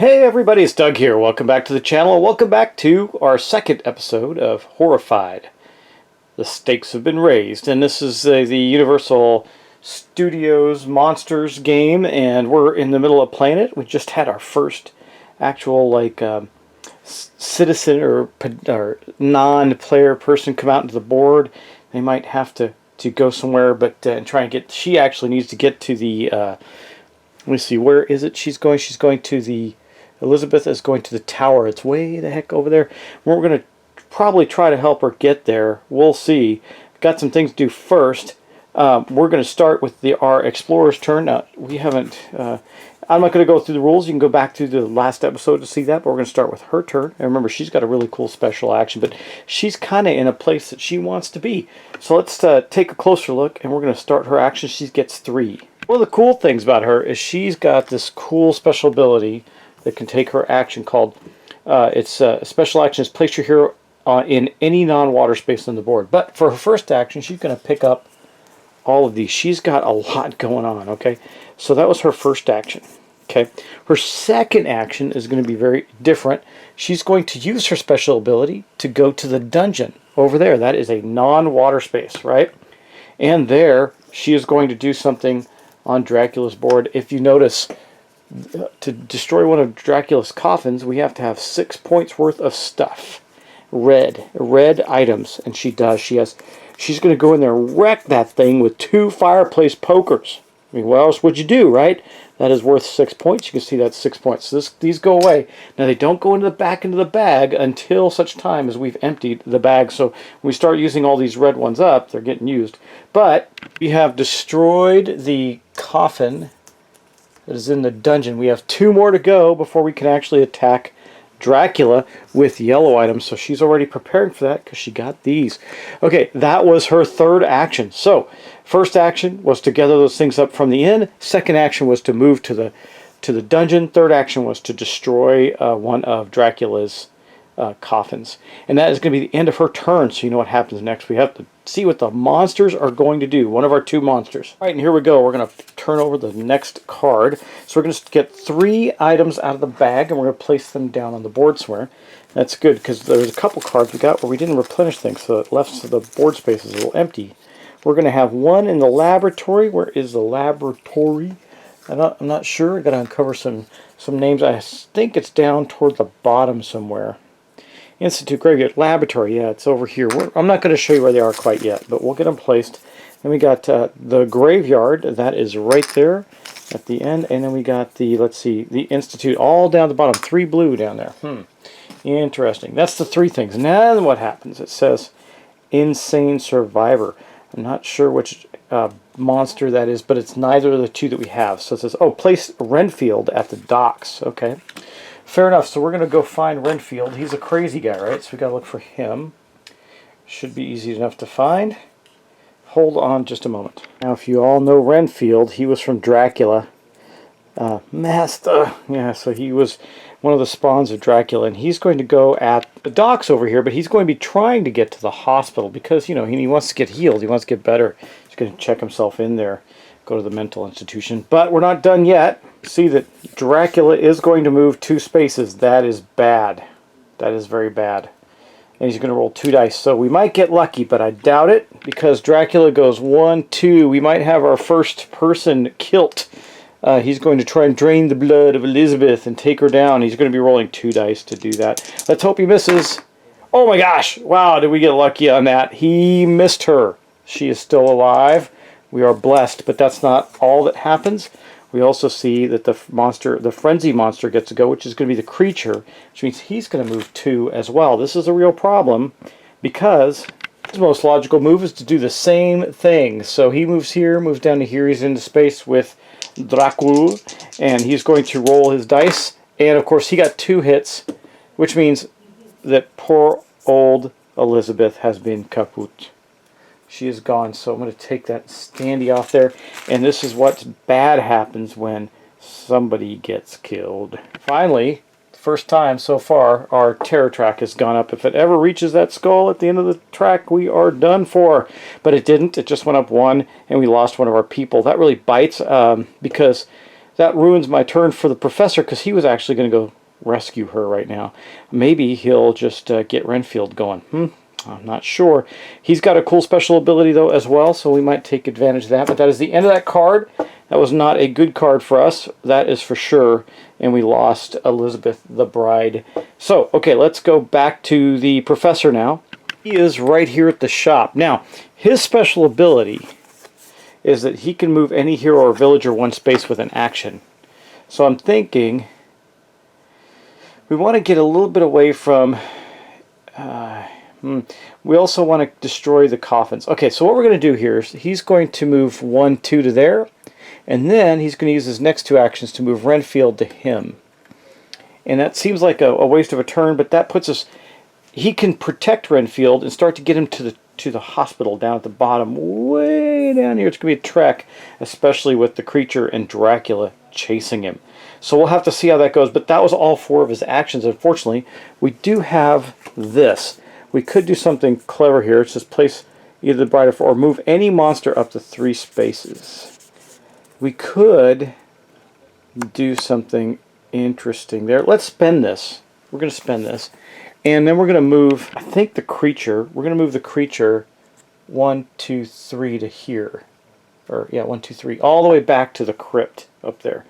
Hey everybody, it's Doug here. Welcome back to the channel. Welcome back to our second episode of Horrified. The stakes have been raised, and this is the Universal Studios Monsters game, and we're in the middle of playing it. We just had our first actual citizen or non-player person come out into the board. They might have to go somewhere, but and try and get. She actually needs to get to the. Let me see. Where is it? She's going. She's going to the. Elizabeth is going to the tower. It's way the heck over there. We're going to probably try to help her get there. We'll see. Got some things to do first. We're going to start with our explorer's turn. Now, we haven't... I'm not going to go through the rules. You can go back to the last episode to see that, but we're going to start with her turn. And remember, she's got a really cool special action, but she's kind of in a place that she wants to be. So let's take a closer look, and we're going to start her action. She gets 3. One of the cool things about her is she's got this cool special ability that can take her action called, its special action is place your hero in any non-water space on the board. But for her first action, she's going to pick up all of these. She's got a lot going on, okay? So that was her first action, okay? Her second action is going to be very different. She's going to use her special ability to go to the dungeon over there. That is a non-water space, right? And there, she is going to do something on Dracula's board. If you notice, to destroy one of Dracula's coffins, we have to have 6 points worth of stuff. Red items. And she does. She's going to go in there and wreck that thing with 2 fireplace pokers. I mean, what else would you do, right? That is worth 6 points. You can see that's 6 points. So these go away. Now, they don't go into the bag until such time as we've emptied the bag. So when we start using all these red ones up, they're getting used. But we have destroyed the coffin that is in the dungeon. We have 2 more to go before we can actually attack Dracula with yellow items. So she's already preparing for that because she got these. Okay, that was her third action. So first action was to gather those things up from the inn. Second action was to move to the dungeon. Third action was to destroy one of Dracula's coffins. And that is going to be the end of her turn. So you know what happens next. We have to see what the monsters are going to do. One of our 2 monsters. All right, and here we go. We're going to turn over the next card. So we're going to get 3 items out of the bag, and we're going to place them down on the board somewhere. That's good, because there's a couple cards we got where we didn't replenish things, so it left the board space is a little empty. We're going to have one in the laboratory. Where is the laboratory? I'm not sure. I've got to uncover some names. I think it's down toward the bottom somewhere. Institute Graveyard Laboratory, yeah, it's over here. I'm not going to show you where they are quite yet, but we'll get them placed. Then we got the graveyard, that is right there at the end, and then we got the, let's see, the Institute all down the bottom, 3 blue down there. Interesting. That's the 3 things. Now what happens? It says Insane Survivor. I'm not sure which monster that is, but it's neither of the 2 that we have. So it says, oh, place Renfield at the docks. Okay. Fair enough, so we're going to go find Renfield. He's a crazy guy, right? So we got to look for him. Should be easy enough to find. Hold on just a moment. Now, if you all know Renfield, he was from Dracula. Master. Yeah, so he was one of the spawns of Dracula, and he's going to go at the docks over here, but he's going to be trying to get to the hospital because, you know, he wants to get healed. He wants to get better. He's going to check himself in there, go to the mental institution. But we're not done yet. See that Dracula is going to move 2 spaces. That is bad. That is very bad. And he's going to roll 2 dice. So we might get lucky, but I doubt it because Dracula goes 1, 2. We might have our first person killed. He's going to try and drain the blood of Elizabeth and take her down. He's going to be rolling 2 dice to do that. Let's hope he misses. Oh my gosh. Wow, did we get lucky on that. He missed her. She is still alive. We are blessed, but that's not all that happens. We also see that the frenzy monster gets to go, which is going to be the creature, which means he's going to move 2 as well. This is a real problem because his most logical move is to do the same thing. So he moves here, moves down to here. He's into space with Dracula, and he's going to roll his dice. And of course, he got 2 hits, which means that poor old Elizabeth has been kaput. She is gone, so I'm going to take that standee off there. And this is what's bad happens when somebody gets killed. Finally, first time so far, our terror track has gone up. If it ever reaches that skull at the end of the track, we are done for. But it didn't. It just went up 1, and we lost one of our people. That really bites because that ruins my turn for the professor, because he was actually going to go rescue her right now. Maybe he'll just get Renfield going. I'm not sure. He's got a cool special ability, though, as well, so we might take advantage of that. But that is the end of that card. That was not a good card for us, that is for sure. And we lost Elizabeth the Bride. So, okay, let's go back to the professor now. He is right here at the shop. Now, his special ability is that he can move any hero or villager one space with an action. So I'm thinking we want to get a little bit away from... we also want to destroy the coffins. Okay, so what we're going to do here is he's going to move 1, 2 to there, and then he's going to use his next 2 actions to move Renfield to him. And that seems like a waste of a turn, but that puts us... He can protect Renfield and start to get him to the hospital down at the bottom, way down here. It's going to be a trek, especially with the creature and Dracula chasing him. So we'll have to see how that goes, but that was all 4 of his actions. Unfortunately, we do have this. We could do something clever here. It's just place either the bride or move any monster up to 3 spaces. We could do something interesting there. Let's spend this. We're going to spend this. And then we're going to move, I think, the creature. We're going to move the creature 1, 2, 3 to here. Or, yeah, 1, 2, 3. All the way back to the crypt up there.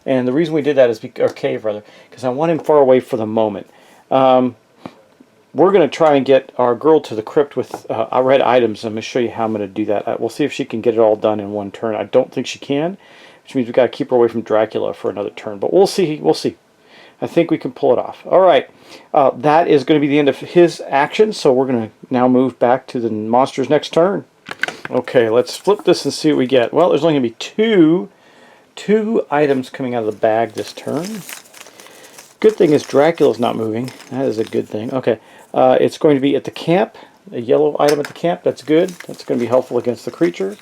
And the reason we did that is, or cave rather, because I want him far away for the moment. We're going to try and get our girl to the crypt with red items. I'm going to show you how I'm going to do that. We'll see if she can get it all done in 1 turn. I don't think she can, which means we've got to keep her away from Dracula for another turn. But we'll see. We'll see. I think we can pull it off. All right. That is going to be the end of his action, so we're going to now move back to the monster's next turn. Okay, let's flip this and see what we get. Well, there's only going to be two items coming out of the bag this turn. Good thing is Dracula's not moving. That is a good thing. Okay. It's going to be at the camp, a yellow item at the camp. That's good. That's going to be helpful against the creature.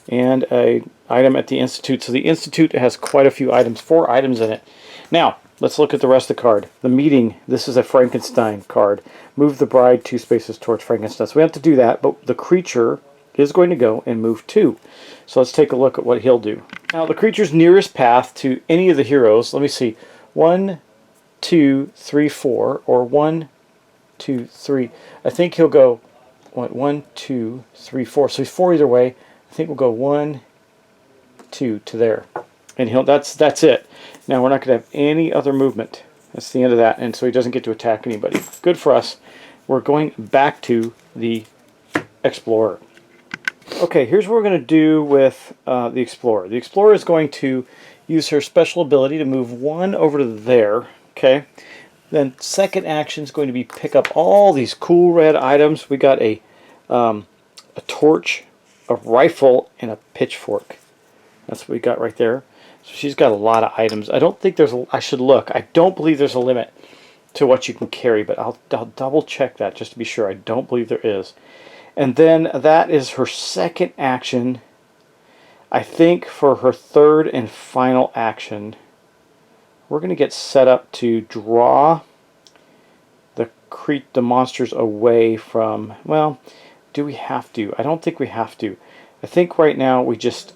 And an item at the Institute. So the Institute has quite a few items, 4 items in it. Now, let's look at the rest of the card. The meeting, this is a Frankenstein card. Move the bride 2 spaces towards Frankenstein. So we have to do that, but the creature is going to go and move 2. So let's take a look at what he'll do. Now, the creature's nearest path to any of the heroes, let me see, 1, 2, 3, 4, or 1, 2, 3. I think he'll go 1, 2, 3, 4. So he's 4 either way. I think we'll go 1, 2 to there, and that's it. Now we're not going to have any other movement. That's the end of that, and so he doesn't get to attack anybody. Good for us. We're going back to the Explorer. Okay, here's what we're going to do with the Explorer. The Explorer is going to use her special ability to move 1 over to there. Okay. Then second action is going to be pick up all these cool red items. We got a torch, a rifle, and a pitchfork. That's what we got right there. So she's got a lot of items. I don't think there's I should look. I don't believe there's a limit to what you can carry, but I'll double check that just to be sure. I don't believe there is. And then that is her second action. I think for her third and final action, we're going to get set up to draw the monsters away from... Well, do we have to? I don't think we have to. I think right now we just...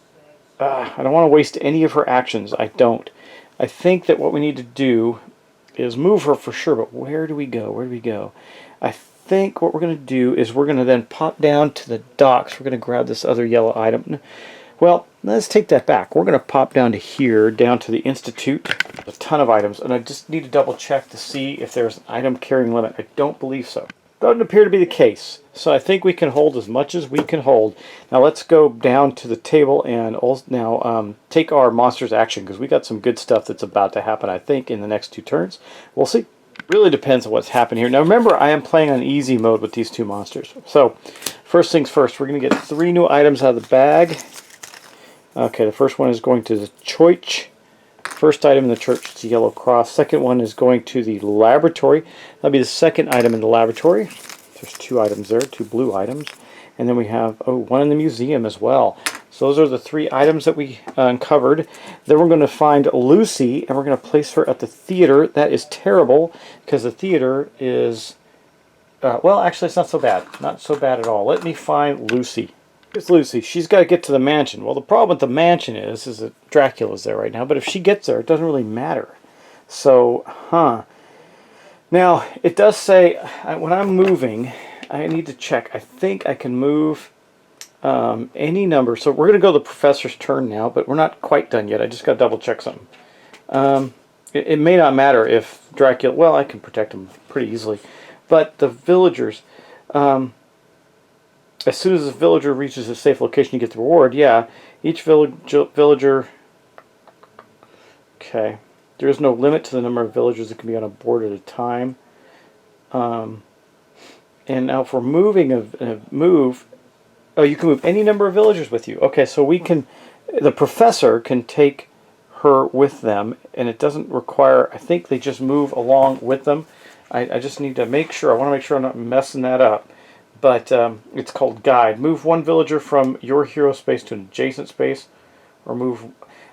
I don't want to waste any of her actions. I don't. I think that what we need to do is move her for sure, but where do we go? Where do we go? I think what we're going to do is we're going to then pop down to the docks. We're going to grab this other yellow item. Well, let's take that back. We're going to pop down to here, down to the Institute. A ton of items, and I just need to double check to see if there's an item carrying limit. I don't believe so. Doesn't appear to be the case. So I think we can hold as much as we can hold. Now let's go down to the table and now take our monster's action, because we got some good stuff that's about to happen, I think, in the next 2 turns. We'll see. Really depends on what's happened here. Now remember, I am playing on easy mode with these 2 monsters. So first things first, we're going to get 3 new items out of the bag. Okay, the first one is going to the church. First item in the church is the yellow cross. Second one is going to the laboratory. That'll be the second item in the laboratory. There's 2 items there, 2 blue items. And then we have, one in the museum as well. So those are the 3 items that we uncovered. Then we're going to find Lucy, and we're going to place her at the theater. That is terrible, because the theater is... well, actually, it's not so bad. Not so bad at all. Let me find Lucy. Here's Lucy. She's got to get to the mansion. Well, the problem with the mansion is that Dracula's there right now. But if she gets there, it doesn't really matter. So, Now, it does say, when I'm moving, I need to check. I think I can move any number. So we're going to go to the professor's turn now, but we're not quite done yet. I just got to double check something. It may not matter if Dracula... Well, I can protect him pretty easily. But the villagers... as soon as the villager reaches a safe location, you get the reward. Yeah, each villager... Okay. There is no limit to the number of villagers that can be on a board at a time. And now for moving a move... Oh, you can move any number of villagers with you. Okay, so we can... The professor can take her with them, and it doesn't require... I think they just move along with them. I just need to make sure. I want to make sure I'm not messing that up. But it's called Guide. Move one villager from your hero space to an adjacent space, or move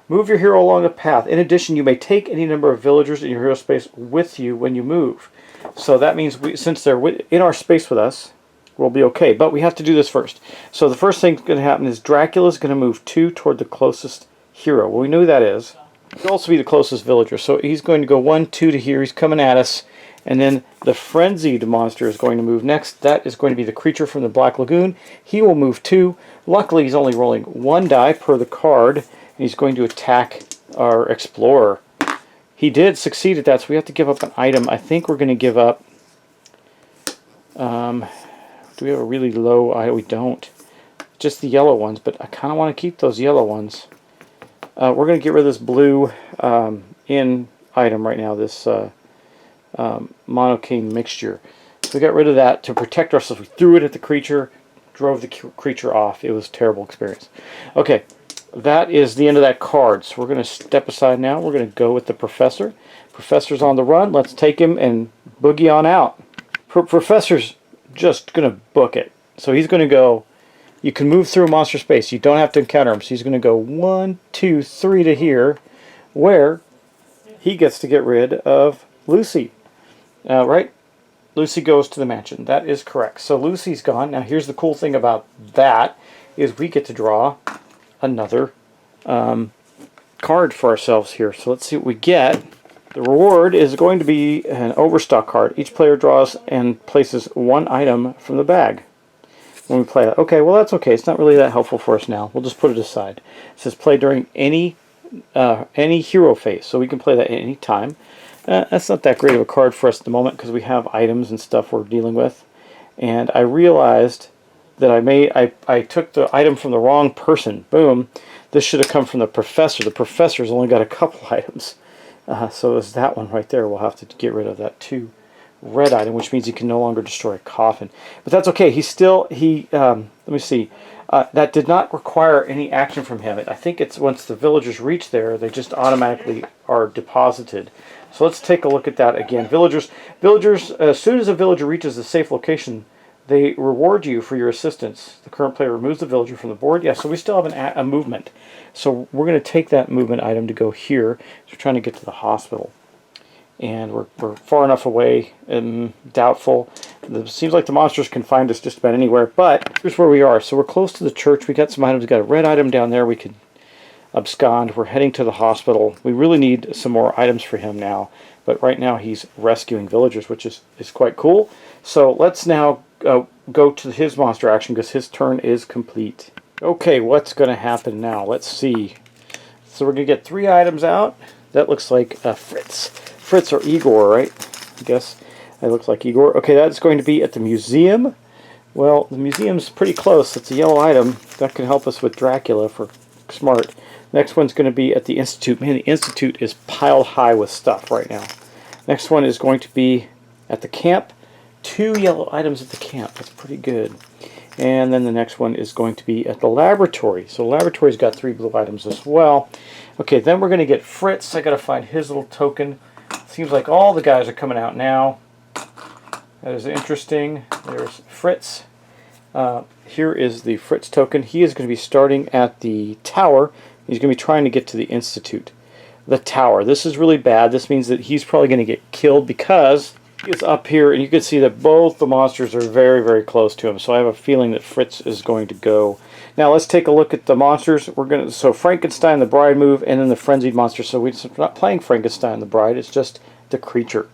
your hero along a path. In addition, you may take any number of villagers in your hero space with you when you move. So that means since they're in our space with us, we'll be okay. But we have to do this first. So the first thing that's going to happen is Dracula's going to move 2 toward the closest hero. Well, we know who that is. He'll also be the closest villager. So he's going to go 1, 2 to here. He's coming at us. And then the frenzied monster is going to move next. That is going to be the creature from the Black Lagoon. He will move 2. Luckily, he's only rolling 1 die per the card. And he's going to attack our explorer. He did succeed at that, so we have to give up an item. I think we're going to give up... do we have a really low item? We don't. Just the yellow ones, but I kind of want to keep those yellow ones. We're going to get rid of this blue in item right now, this... monocane mixture. So we got rid of that to protect ourselves. We threw it at the creature, drove the creature off. It was a terrible experience. Okay, that is the end of that card. So we're going to step aside now. We're going to go with the professor. Professor's on the run. Let's take him and boogie on out. Professor's just going to book it. So he's going to go... You can move through monster space. You don't have to encounter him. So he's going to go 1, 2, 3 to here, where he gets to get rid of Lucy. Right? Lucy goes to the mansion. That is correct. So Lucy's gone. Now here's the cool thing about that is we get to draw another card for ourselves here. So let's see what we get. The reward is going to be an overstock card. Each player draws and places 1 item from the bag when we play that. Okay, well that's okay. It's not really that helpful for us now. We'll just put it aside. It says play during any hero phase. So we can play that at any time. That's not that great of a card for us at the moment because we have items and stuff we're dealing with. And I realized that I took the item from the wrong person. Boom. This should have come from the professor. The professor's only got a couple items. So it's that one right there. We'll have to get rid of that 2 red item, which means he can no longer destroy a coffin. But that's okay. Let me see. That did not require any action from him. I think it's once the villagers reach there, they just automatically are deposited. So let's take a look at that again. Villagers, as soon as a villager reaches a safe location, they reward you for your assistance. The current player removes the villager from the board. Yeah, so we still have a movement. So we're going to take that movement item to go here. So we're trying to get to the hospital. And we're far enough away and doubtful. It seems like the monsters can find us just about anywhere. But here's where we are. So we're close to the church. We got some items. We got a red item down there. We could abscond. We're heading to the hospital. We really need some more items for him now. But right now he's rescuing villagers, which is quite cool. So let's now go to his monster action because his turn is complete. Okay, what's going to happen now? Let's see. So we're going to get 3 items out. That looks like Fritz. Fritz or Igor, right? I guess it looks like Igor. Okay, that's going to be at the museum. Well, the museum's pretty close. It's a yellow item. That can help us with Dracula if we're smart. Next one's going to be at the Institute. Man, the Institute is piled high with stuff right now. Next one is going to be at the camp. 2 yellow items at the camp. That's pretty good. And then the next one is going to be at the laboratory. So the laboratory's got 3 blue items as well. Okay, then we're going to get Fritz. I got to find his little token. Seems like all the guys are coming out now. That is interesting. There's Fritz. Here is the Fritz token. He is going to be starting at the tower. He's going to be trying to get to the Institute. The tower. This is really bad. This means that he's probably going to get killed because He's up here, and you can see that both the monsters are very, very close to him. So I have a feeling that Fritz is going to go. Now let's take a look at the monsters. So Frankenstein, the Bride move, and then the Frenzied monster. So we're not playing Frankenstein, the Bride. It's just the creature.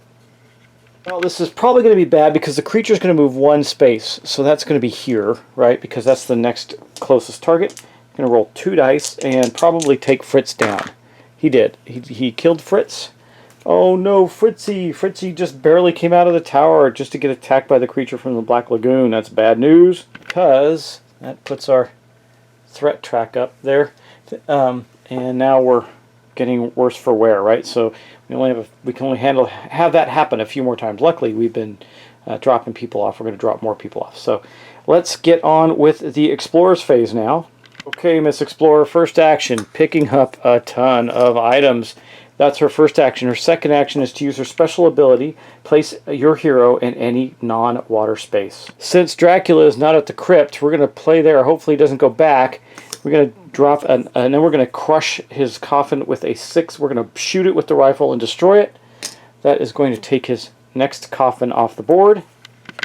Well, this is probably going to be bad because the creature is going to move one space. So that's going to be here, right? Because that's the next closest target. I'm going to roll 2 dice and probably take Fritz down. He did. He killed Fritz. Oh no, Fritzy! Fritzy just barely came out of the tower just to get attacked by the creature from the Black Lagoon. That's bad news because that puts our threat track up there. And now we're getting worse for wear, right? So we can only have that happen a few more times. Luckily, we've been dropping people off. We're going to drop more people off. So let's get on with the Explorers phase now. Okay, Miss Explorer, first action, picking up a ton of items. That's her first action. Her second action is to use her special ability, place your hero in any non-water space. Since Dracula is not at the crypt, we're going to play there. Hopefully he doesn't go back. We're going to drop, and then we're going to crush his coffin with a 6. We're going to shoot it with the rifle and destroy it. That is going to take his next coffin off the board.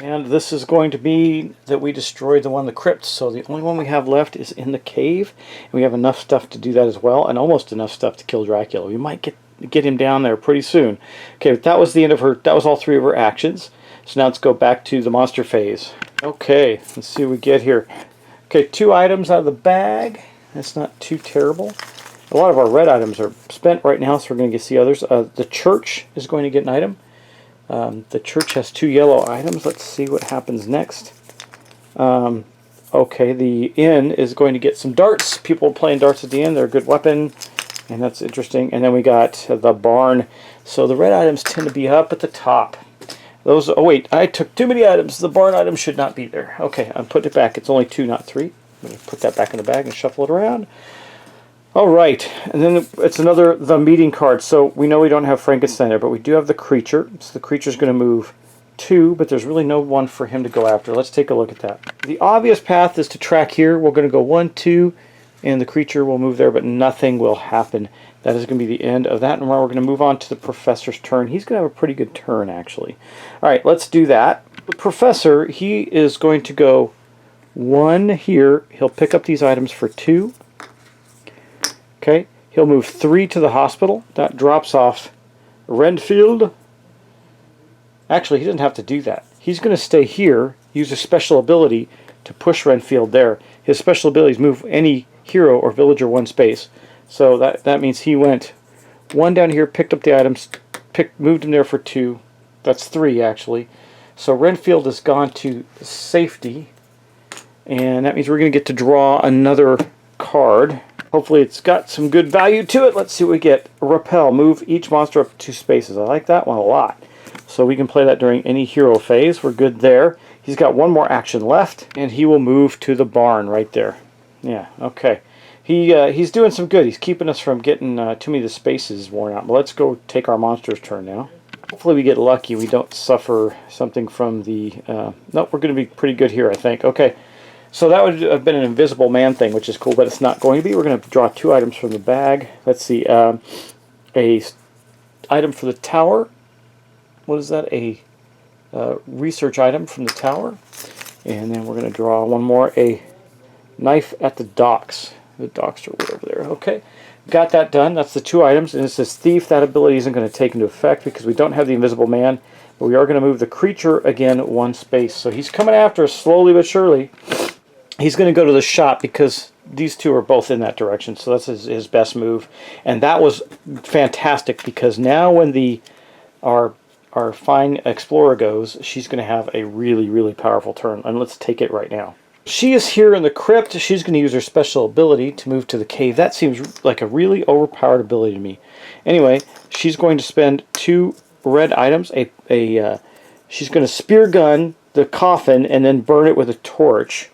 And this is going to be that we destroyed the one in the crypt. So the only one we have left is in the cave. And we have enough stuff to do that as well, and almost enough stuff to kill Dracula. We might get him down there pretty soon. Okay, but that was the end of her. That was all 3 of her actions. So now let's go back to the monster phase. Okay, let's see what we get here. Okay, 2 items out of the bag. That's not too terrible. A lot of our red items are spent right now, so we're going to see others. The church is going to get an item. The church has 2 yellow items. Let's see what happens next. Okay, the inn is going to get some darts. People playing darts at the inn. They're a good weapon, and that's interesting. And then we got the barn. So the red items tend to be up at the top. Those. Oh wait, I took too many items. The barn item should not be there. Okay, I'm putting it back. It's only 2, not 3. I'm going to put that back in the bag and shuffle it around. All right, and then it's the meeting card. So we know we don't have Frankenstein there, but we do have the creature. So the creature's going to move 2, but there's really no one for him to go after. Let's take a look at that. The obvious path is to track here. We're going to go 1, 2, and the creature will move there, but nothing will happen. That is going to be the end of that. And now we're going to move on to the professor's turn. He's going to have a pretty good turn, actually. All right, let's do that. The professor, he is going to go 1 here. He'll pick up these items for 2. Okay, he'll move 3 to the hospital. That drops off Renfield. Actually, he doesn't have to do that. He's going to stay here, use a special ability to push Renfield there. His special abilities move any hero or villager 1 space. So that means he went 1 down here, picked up the items, moved him there for 2. That's 3, actually. So Renfield has gone to safety. And that means we're going to get to draw another card. Hopefully it's got some good value to it. Let's see what we get. Repel. Move each monster up 2 spaces. I like that one a lot. So we can play that during any hero phase. We're good there. He's got 1 more action left, and he will move to the barn right there. Yeah, okay. He's doing some good. He's keeping us from getting too many of the spaces worn out. But let's go take our monster's turn now. Hopefully we get lucky. We don't suffer something from the... Nope, we're going to be pretty good here, I think. Okay. So that would have been an invisible man thing, which is cool, but it's not going to be. We're going to draw 2 items from the bag. Let's see. A item for the tower. What is that? A research item from the tower. And then we're going to draw 1 more. A knife at the docks. The docks are way over there. Okay. Got that done. That's the 2 items. And it says thief. That ability isn't going to take into effect because we don't have the invisible man. But we are going to move the creature again 1 space. So he's coming after us slowly but surely. He's going to go to the shop because these 2 are both in that direction. So that's his best move. And that was fantastic because now when our fine explorer goes, she's going to have a really, really powerful turn. And let's take it right now. She is here in the crypt. She's going to use her special ability to move to the cave. That seems like a really overpowered ability to me. Anyway, she's going to spend 2 red items. She's going to spear gun the coffin and then burn it with a torch.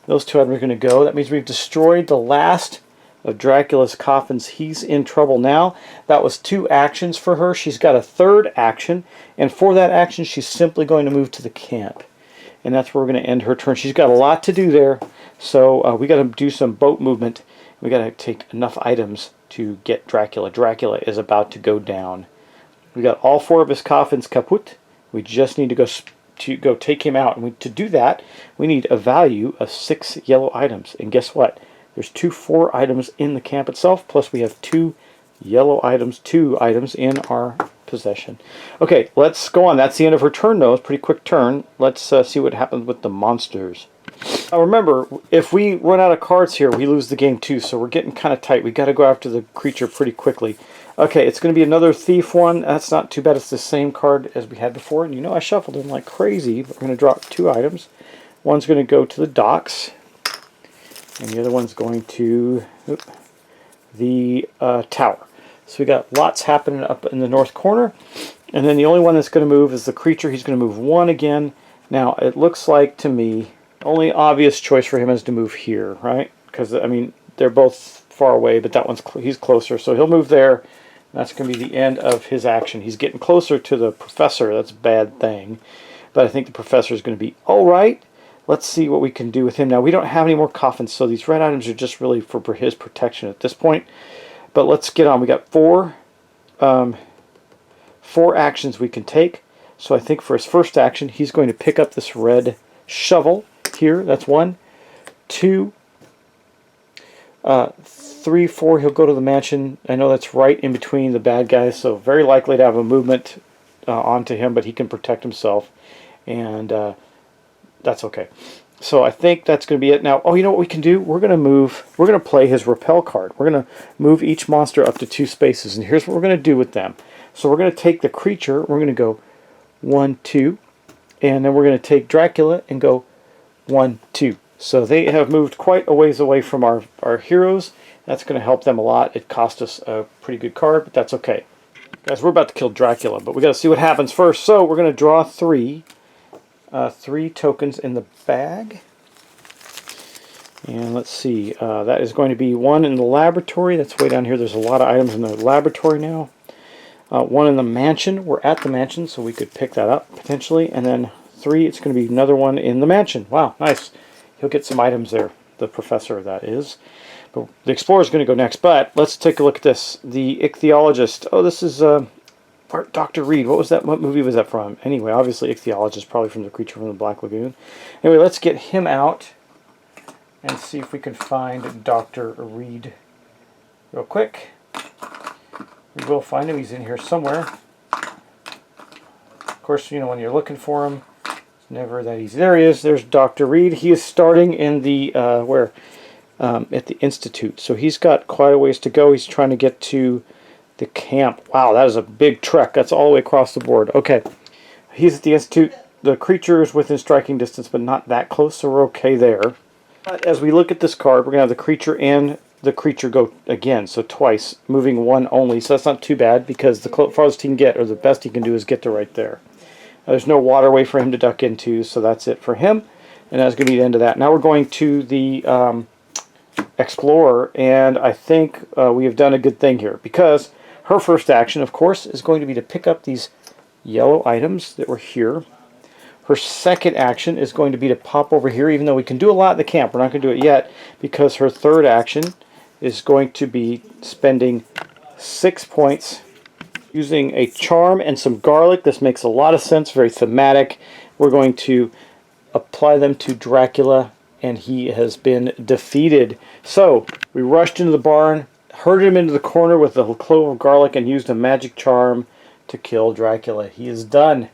Those 2 items are going to go. That means we've destroyed the last of Dracula's coffins. He's in trouble now. That was 2 actions for her. She's got a 3rd action, and for that action she's simply going to move to the camp. And that's where we're going to end her turn. She's got a lot to do there, so we got to do some boat movement. We got to take enough items to get Dracula. Dracula is about to go down. We got all 4 of his coffins kaput, We just need to go take him out. And to do that, we need a value of 6 yellow items. And guess what? There's 4 items in the camp itself, plus we have 2 yellow items, 2 items in our possession. Okay, let's go on. That's the end of her turn, though. It's a pretty quick turn. Let's see what happens with the monsters. Now remember, if we run out of cards here, we lose the game too, so we're getting kind of tight. We've got to go after the creature pretty quickly. Okay, it's going to be another thief one. That's not too bad. It's the same card as we had before. And you know I shuffled them like crazy. But we're going to drop 2 items. One's going to go to the docks. And the other one's going to the tower. So we got lots happening up in the north corner. And then the only one that's going to move is the creature. He's going to move 1 again. Now, it looks like to me, only obvious choice for him is to move here, right? Because, I mean, they're both far away, but that one's he's closer. So he'll move there. That's going to be the end of his action. He's getting closer to the professor. That's a bad thing. But I think the professor is going to be all right. Let's see what we can do with him. Now, we don't have any more coffins, so these red items are just really for his protection at this point. But let's get on. We got 4 actions we can take. So I think for his first action, he's going to pick up this red shovel here. That's 1, 2, 3, 4. He'll go to the mansion. I know that's right in between the bad guys, so very likely to have a movement onto him, but he can protect himself, and that's okay. So I think that's going to be it. Now, oh, you know what we can do? We're going to play his repel card. We're going to move each monster up to 2 spaces, and here's what we're going to do with them. So we're going to take the creature. We're going to go 1, 2, and then we're going to take Dracula and go 1, 2. So they have moved quite a ways away from our heroes. That's going to help them a lot. It cost us a pretty good card, but that's okay. Guys, we're about to kill Dracula, but we got to see what happens first. So we're going to draw 3 tokens in the bag. And let's see. That is going to be 1 in the laboratory. That's way down here. There's a lot of items in the laboratory now. 1 in the mansion. We're at the mansion, so we could pick that up potentially. And then 3, it's going to be another one in the mansion. Wow, nice. He'll get some items there. The professor, that is. But the explorer is going to go next. But let's take a look at this. The Ichthyologist. Oh, this is Dr. Reed. What was that? What movie was that from? Anyway, obviously Ichthyologist, probably from the creature from the Black Lagoon. Anyway, let's get him out and see if we can find Dr. Reed real quick. We will find him. He's in here somewhere. Of course, you know, when you're looking for him, it's never that easy. There he is. There's Dr. Reed. He is starting in the, at the Institute. So he's got quite a ways to go. He's trying to get to the camp. Wow, that is a big trek. That's all the way across the board. Okay. He's at the Institute. The creature is within striking distance, but not that close, so we're okay there. But as we look at this card, we're going to have the creature and the creature go again, so twice, moving 1 only. So that's not too bad, because the farthest he can get, or the best he can do, is get to right there. There's no waterway for him to duck into, so that's it for him. And that's going to be the end of that. Now we're going to the Explorer, and I think we have done a good thing here, because her first action, of course, is going to be to pick up these yellow items that were here. Her second action is going to be to pop over here, even though we can do a lot at the camp. We're not going to do it yet, because her third action is going to be spending 6 points using a charm and some garlic. This makes a lot of sense, very thematic. We're going to apply them to Dracula, and he has been defeated. So we rushed into the barn, herded him into the corner with a clove of garlic, and used a magic charm to kill Dracula. He is done.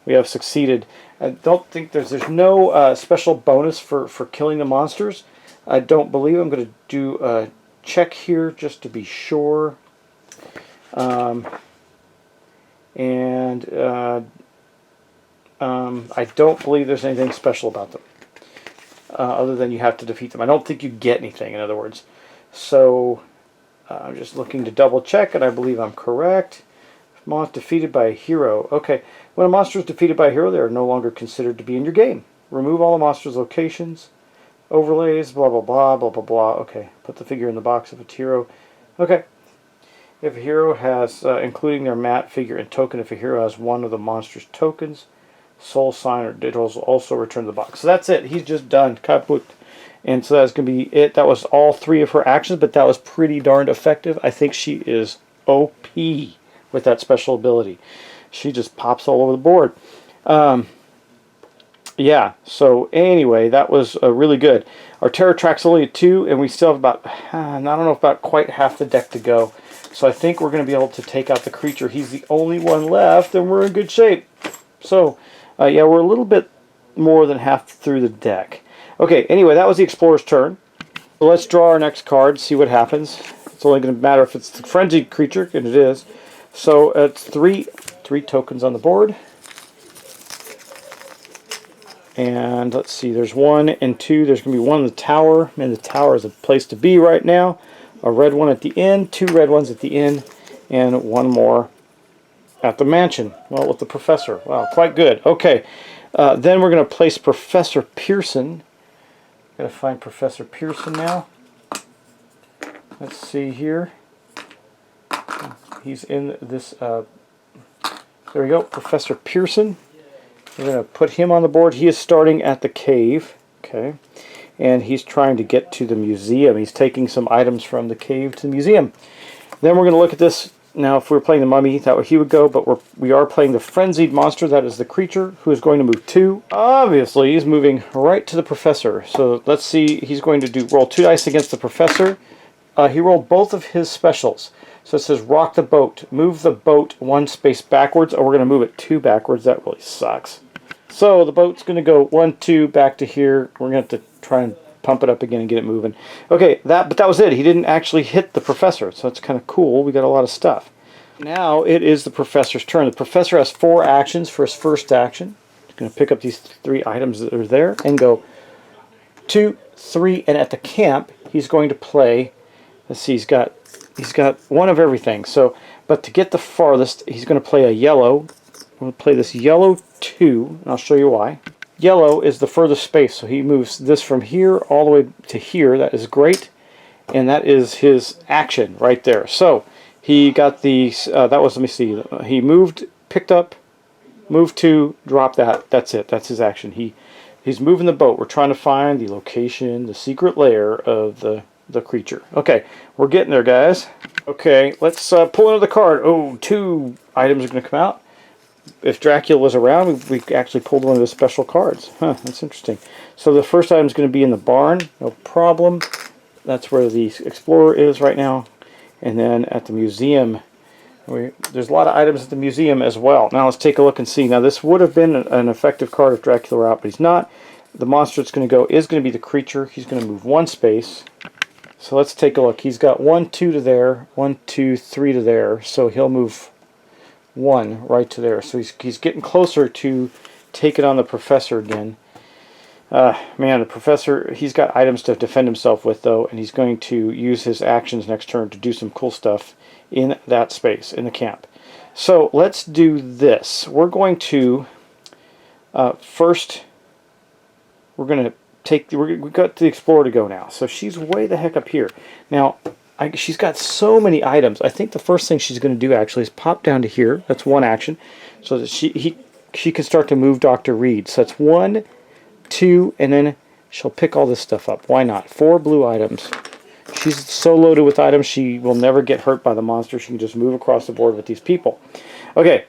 We have succeeded. I don't think there's no special bonus for killing the monsters. I don't believe. I'm going to do a check here just to be sure. I don't believe there's anything special about them, other than you have to defeat them. I don't think you get anything, in other words. So I'm just looking to double check, and I believe I'm correct. Monster defeated by a hero. Okay, when a monster is defeated by a hero, they are no longer considered to be in your game. Remove all the monster's locations, overlays, blah, blah, blah, blah, blah, blah. Okay, put the figure in the box of a hero. Okay. If a hero has, including their mat, figure, and token, if a hero has one of the monster's tokens, soul sign, or digitals, will also return to the box. So that's it. He's just done. Kaput. And so that's going to be it. That was all 3 of her actions, but that was pretty darned effective. I think she is OP with that special ability. She just pops all over the board. Yeah, so anyway, that was really good. Our terror track's only at 2, and we still have about, I don't know, about quite half the deck to go. So I think we're going to be able to take out the creature. He's the only one left, and we're in good shape. So, yeah, we're a little bit more than half through the deck. Okay, anyway, that was the explorer's turn. So let's draw our next card, see what happens. It's only going to matter if it's the frenzied creature, and it is. So it's three tokens on the board. And let's see, there's 1 and 2. There's going to be 1 in the tower. Man, the tower is a place to be right now. A red one at the end, 2 red ones at the end, and 1 more at the mansion. Well, with the professor. Wow, quite good. Okay, then we're going to place Professor Pearson. Got to find Professor Pearson now. Let's see here. He's in this. There we go, Professor Pearson. We're going to put him on the board. He is starting at the cave. Okay. And he's trying to get to the museum. He's taking some items from the cave to the museum. Then we're going to look at this. Now, if we were playing the mummy, that way he would go, but we are playing the frenzied monster. That is the creature who is going to move 2. Obviously, he's moving right to the professor. So let's see. He's going to roll 2 dice against the professor. He rolled both of his specials. So it says rock the boat. Move the boat 1 space backwards, or we're going to move it 2 backwards. That really sucks. So the boat's going to go 1, 2 back to here. We're going to have to try and pump it up again and get it moving. Okay, but that was it. He didn't actually hit the professor, so that's kind of cool. We got a lot of stuff. Now it is the professor's turn. The professor has 4 actions for his first action. He's going to pick up these 3 items that are there and go 2, 3, and at the camp he's going to play. Let's see, he's got 1 of everything. So, but to get the farthest, he's going to play a yellow. I'm going to play this yellow 2, and I'll show you why. Yellow is the furthest space, so he moves this from here all the way to here. That is great, and that is his action right there. So he got the that was, let me see, he moved, picked up, moved 2, dropped that. That's it. That's his action. He's moving the boat. We're trying to find the location, the secret lair of the creature. Okay, we're getting there, guys. Okay, let's pull another card. Oh, 2 items are going to come out. If Dracula was around, we actually pulled one of his special cards. Huh, that's interesting. So the first item is going to be in the barn. No problem. That's where the explorer is right now. And then at the museum, there's a lot of items at the museum as well. Now let's take a look and see. Now this would have been an effective card if Dracula were out, but he's not. The monster that's going to go is going to be the creature. He's going to move 1 space. So let's take a look. He's got 1, 2 to there, 1, 2, 3 to there. So he'll move 1 right to there. So he's getting closer to taking on the professor again. Man, the professor, he's got items to defend himself with, though, and he's going to use his actions next turn to do some cool stuff in that space, in the camp. So let's do this. We're going to, first, we're going to we've got the explorer to go now. So she's way the heck up here. Now, she's got so many items. I think the first thing she's going to do actually is pop down to here. That's 1 action. So that she can start to move Dr. Reed. So that's 1, 2, and then she'll pick all this stuff up. Why not? 4 blue items. She's so loaded with items, she will never get hurt by the monster. She can just move across the board with these people. Okay,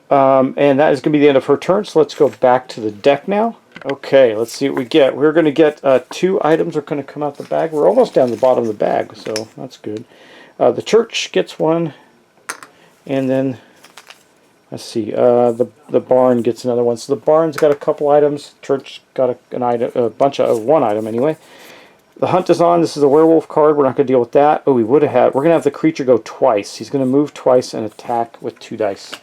and that is going to be the end of her turn. So let's go back to the deck now. Okay, let's see what we get. We're going to get 2 items are going to come out the bag. We're almost down the bottom of the bag, so that's good. The church gets 1, and then let's see, the barn gets another 1. So the barn's got a couple items. Church got a bunch of 1 item anyway. The hunt is on. This is a werewolf card. We're not going to deal with that. Oh, we're going to have the creature go twice. He's going to move twice and attack with 2 dice.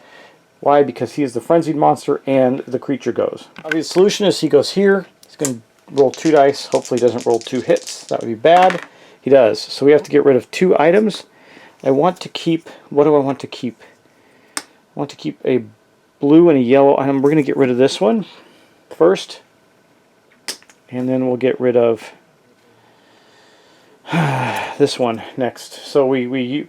Why? Because he is the frenzied monster and the creature goes. The solution is he goes here. He's going to roll 2 dice. Hopefully he doesn't roll 2 hits. That would be bad. He does. So we have to get rid of 2 items. I want to keep, what do I want to keep? I want to keep a blue and a yellow item. We're going to get rid of this one first. And then we'll get rid of this one next. So you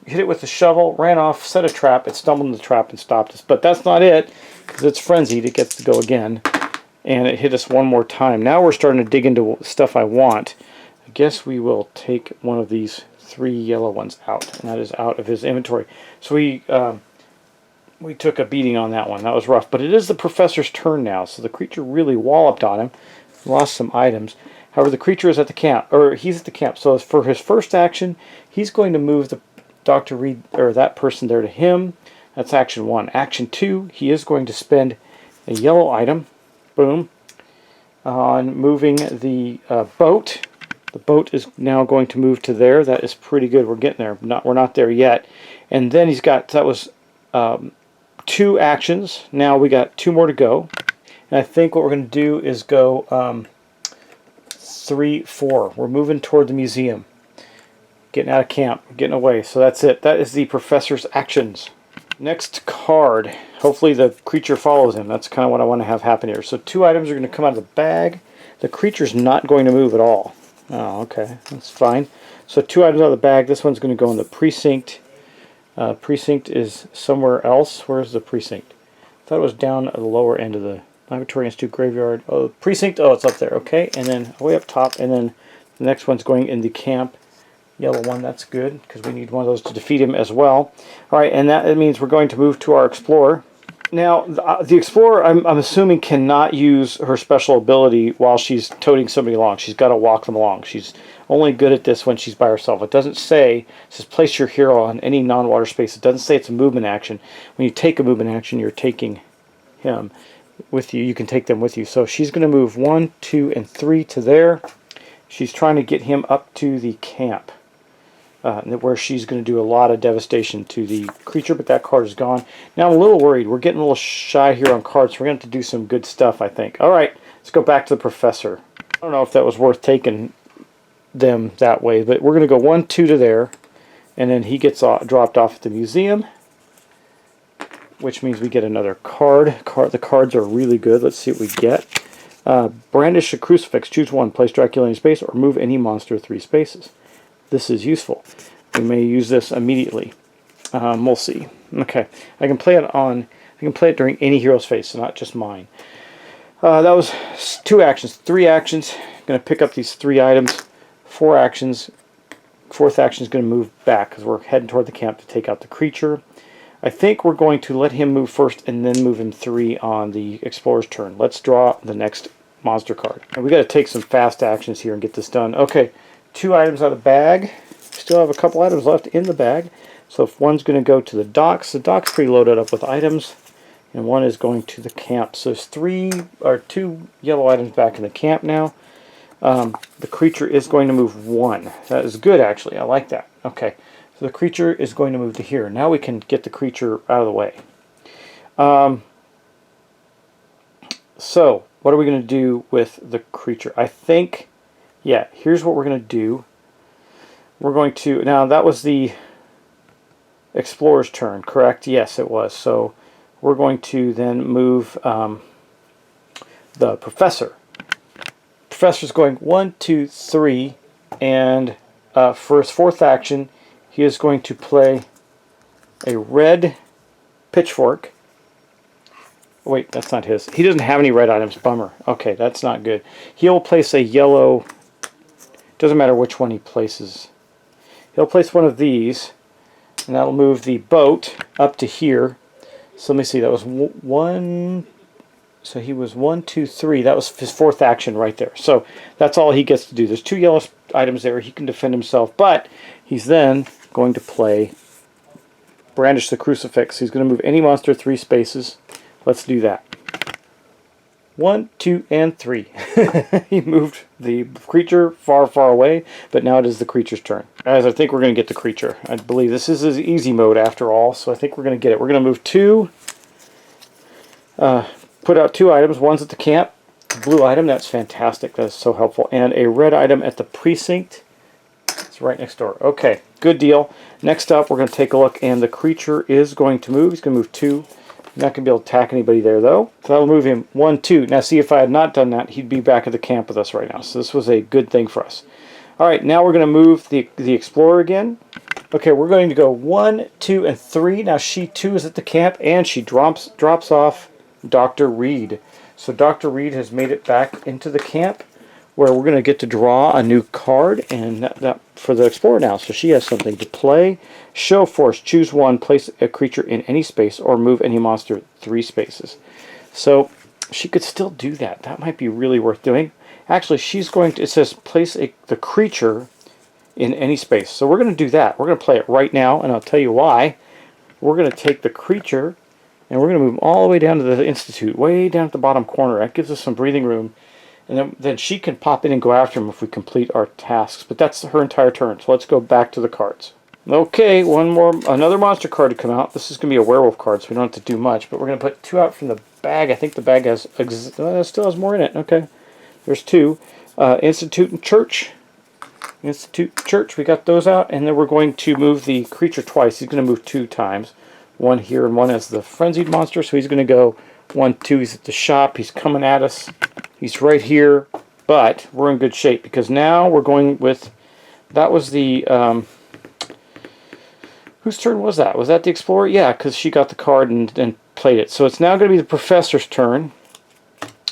hit it with the shovel, ran off, set a trap, it stumbled in the trap and stopped us. But that's not it, because it's frenzied, it gets to go again. And it hit us 1 more time. Now we're starting to dig into stuff I want. I guess we will take one of these 3 yellow ones out, and that is out of his inventory. So we we took a beating on that one. That was rough. But it is the professor's turn now, so the creature really walloped on him. Lost some items. However, the creature is at the camp, or he's at the camp. So for his first action, he's going to move the Dr. Reed, or that person there, to him. That's action 1. Action 2, he is going to spend a yellow item, boom, on moving the boat. The boat is now going to move to there. That is pretty good. We're getting there. We're not there yet. And then he's got, that was 2 actions. Now we got 2 more to go. And I think what we're going to do is go 3, 4. We're moving toward the museum. Getting out of camp, getting away. So that's it. That is the professor's actions. Next card. Hopefully the creature follows him. That's kind of what I want to have happen here. So 2 items are going to come out of the bag. The creature's not going to move at all. Oh, okay. That's fine. So 2 items out of the bag. This one's going to go in the precinct. Precinct is somewhere else. Where's the precinct? I thought it was down at the lower end of the Laboratory Institute Graveyard. Oh, precinct. Oh, it's up there. Okay. And then way up top. And then the next one's going in the camp. Yellow one. That's good because we need one of those to defeat him as well. All right. And that means we're going to move to our Explorer. Now, the Explorer, I'm assuming, cannot use her special ability while she's toting somebody along. She's got to walk them along. She's only good at this when she's by herself. It doesn't say, it says place your hero on any non-water space. It doesn't say it's a movement action. When you take a movement action, you're taking him with you. You can take them with you. So she's going to move 1, 2, and 3 to there. She's trying to get him up to the camp, where she's going to do a lot of devastation to the creature, but that card is gone. Now I'm a little worried. We're getting a little shy here on cards, so we're going to have to do some good stuff, I think. All right, let's go back to the professor. I don't know if that was worth taking them that way, but we're going to go 1, 2 to there, and then he gets dropped off at the museum, which means we get another card. The cards are really good. Let's see what we get. Brandish a crucifix. Choose one. Place Dracula in space, or move any monster 3 spaces. This is useful. We may use this immediately. We'll see. Okay, I can play it on. I can play it during any hero's phase, so not just mine. That was 2 actions. 3 actions. I'm going to pick up these 3 items. 4 actions. 4th action is going to move back because we're heading toward the camp to take out the creature. I think we're going to let him move first and then move him 3 on the Explorer's turn. Let's draw the next monster card. And we got to take some fast actions here and get this done. Okay, 2 items out of the bag. Still have a couple items left in the bag. So if one's going to go to the docks pretty loaded up with items, and one is going to the camp. So there's 2 yellow items back in the camp now. The creature is going to move 1. That is good, actually. I like that. Okay, so the creature is going to move to here. Now we can get the creature out of the way. So what are we going to do with the creature? I think, yeah, here's what we're going to do. We're going to, now that was the Explorer's turn, correct? Yes, it was. So we're going to then move the Professor. Professor's going 1, 2, 3, and for his 4th action, he is going to play a red pitchfork. Wait, that's not his. He doesn't have any red items. Bummer. Okay, that's not good. He'll place a yellow. Doesn't matter which one he places. He'll place one of these, and that'll move the boat up to here. So let me see. That was 1. So he was 1, 2, 3. That was his 4th action right there. So that's all he gets to do. There's 2 yellow items there. He can defend himself, but he's then going to play Brandish the Crucifix. He's going to move any monster 3 spaces. Let's do that. 1, 2, and 3. He moved the creature far, far away, but now it is the creature's turn. Guys, I think we're going to get the creature. I believe this is his easy mode after all, so I think we're going to get it. We're going to move 2. Put out 2 items. One's at the camp. Blue item. That's fantastic. That's so helpful. And a red item at the precinct. It's right next door. Okay, good deal. Next up, we're going to take a look, and the creature is going to move. He's going to move 2. Not going to be able to attack anybody there, though. So that'll move him 1, 2. Now, see, if I had not done that, he'd be back at the camp with us right now. So this was a good thing for us. All right, now we're going to move the Explorer again. Okay, we're going to go 1, 2, and 3. Now, she, too, is at the camp, and she drops off Dr. Reed. So Dr. Reed has made it back into the camp where we're going to get to draw a new card, and that for the Explorer now. So she has something to play. Show force. Choose one. Place a creature in any space or move any monster 3 spaces. So she could still do that. That might be really worth doing. Actually, she's going to, it says place the creature in any space. So we're going to do that. We're going to play it right now, and I'll tell you why. We're going to take the creature, and we're going to move all the way down to the Institute, way down at the bottom corner. That gives us some breathing room. And then she can pop in and go after him if we complete our tasks. But that's her entire turn. So let's go back to the cards. Okay, another monster card to come out. This is going to be a werewolf card, so we don't have to do much. But we're going to put 2 out from the bag. I think the bag still has more in it. Okay, there's 2. Institute and Church. Institute, Church, we got those out. And then we're going to move the creature twice. He's going to move 2 times. One here and one as the frenzied monster. So he's going to go 1, 2. He's at the shop. He's coming at us. He's right here, but we're in good shape because now we're going with, that was the, whose turn was that? Was that the Explorer? Yeah, because she got the card and played it. So it's now going to be the Professor's turn.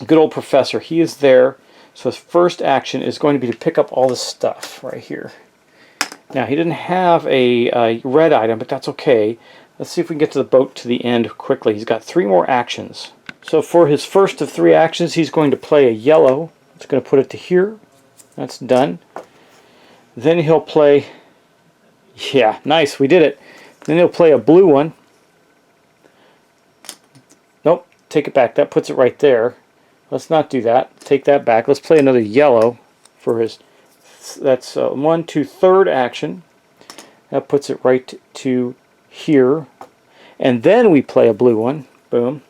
Good old Professor. He is there. So his first action is going to be to pick up all this stuff right here. Now, he didn't have a red item, but that's okay. Let's see if we can get to the boat to the end quickly. He's got 3 more actions. So for his first of 3 actions, he's going to play a yellow. It's going to put it to here. That's done. Then he'll play, yeah, nice, we did it. Then he'll play a blue one. Nope, take it back. That puts it right there. Let's not do that. Take that back. Let's play another yellow for his, that's 1, 2, third action. That puts it right to here. And then we play a blue one. Boom.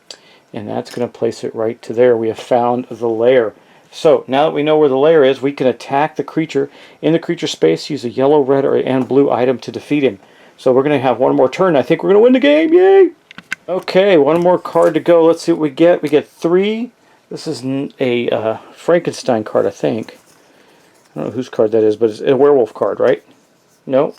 And that's going to place it right to there. We have found the lair. So now that we know where the lair is, we can attack the creature. In the creature space, use a yellow, red, and blue item to defeat him. So we're going to have one more turn. I think we're going to win the game. Yay! Okay, one more card to go. Let's see what we get. We get 3. This is a Frankenstein card, I think. I don't know whose card that is, but it's a werewolf card, right? No.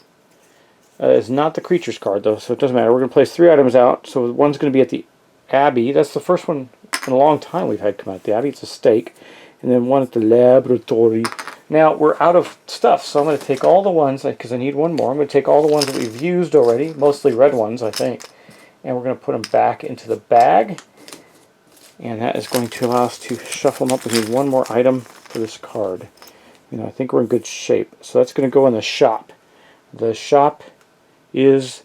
It's not the creature's card, though, so it doesn't matter. We're going to place 3 items out. So one's going to be at the Abbey. That's the first one in a long time we've had come out at the Abbey. It's a stake. And then one at the laboratory. Now, we're out of stuff, so I'm going to take all the ones, because I need one more. I'm going to take all the ones that we've used already, mostly red ones, I think. And we're going to put them back into the bag. And that is going to allow us to shuffle them up. We need one more item for this card. You know, I think we're in good shape. So that's going to go in the shop. The shop is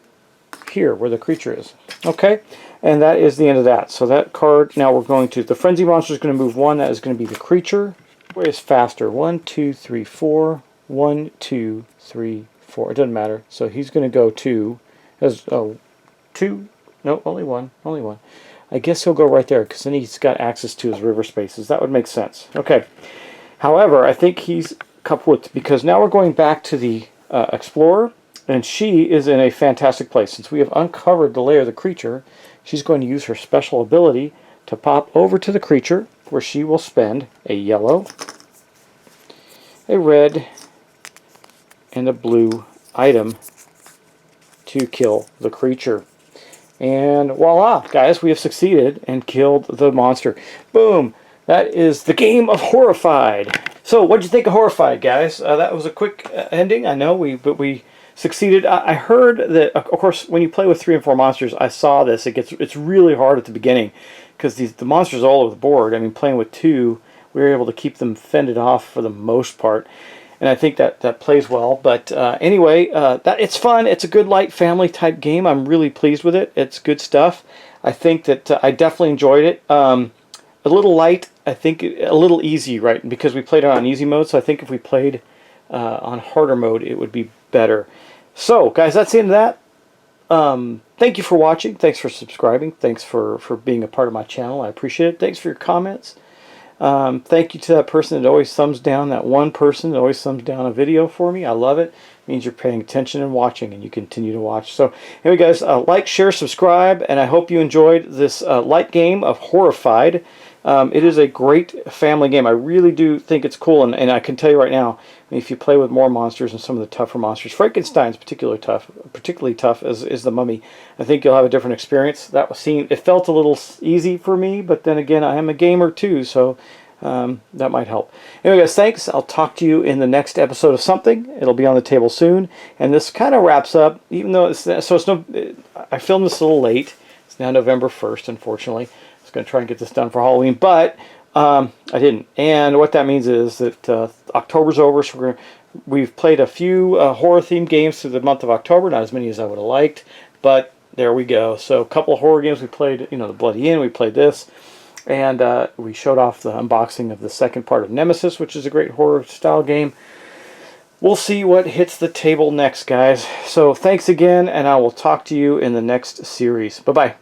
here, where the creature is. Okay? And that is the end of that. So that card, now we're going to, the Frenzy Monster is going to move 1. That is going to be the creature. Way is faster. 1, 2, 3, 4. 1, 2, 3, 4. It doesn't matter. So he's going to go to, oh, 2. No, only 1. Only 1. I guess he'll go right there, because then he's got access to his river spaces. That would make sense. Okay. However, I think he's kaput, because now we're going back to the Explorer, and she is in a fantastic place. Since we have uncovered the lair of the creature, she's going to use her special ability to pop over to the creature, where she will spend a yellow, a red, and a blue item to kill the creature. And voila, guys, we have succeeded and killed the monster. Boom! That is the game of Horrified. So, what'd you think of Horrified, guys? That was a quick ending, I know, but we succeeded. I heard that, of course, when you play with 3 and 4 monsters, I saw this. It's really hard at the beginning because the monsters are all over the board. I mean, playing with 2, we were able to keep them fended off for the most part, and I think that plays well. But anyway, it's fun. It's a good light family type game. I'm really pleased with it. It's good stuff. I think that I definitely enjoyed it. A little light. I think a little easy, right? Because we played it on easy mode. So I think if we played on harder mode, it would be better. So, guys, that's the end of that. Thank you for watching. Thanks for subscribing. Thanks for being a part of my channel. I appreciate it. Thanks for your comments. Thank you to that person that always thumbs down, that one person that always thumbs down a video for me. I love it. It means you're paying attention and watching, and you continue to watch. So, anyway, guys, like, share, subscribe, and I hope you enjoyed this light game of Horrified. It is a great family game. I really do think it's cool, and I can tell you right now, if you play with more monsters and some of the tougher monsters, Frankenstein's particularly tough is the Mummy. I think you'll have a different experience. It felt a little easy for me, but then again, I am a gamer too, so That might help. Anyway, guys, thanks. I'll talk to you in the next episode of something. It'll be on the table soon. And this kind of wraps up, even though I filmed this a little late. It's now November 1st, unfortunately. I was going to try and get this done for Halloween, but I didn't. And what that means is that October's over, so we've played a few horror-themed games through the month of October. Not as many as I would have liked, but there we go. So a couple of horror games we played. The Bloody Inn. We played this. And we showed off the unboxing of the second part of Nemesis, which is a great horror-style game. We'll see what hits the table next, guys. So thanks again, and I will talk to you in the next series. Bye-bye.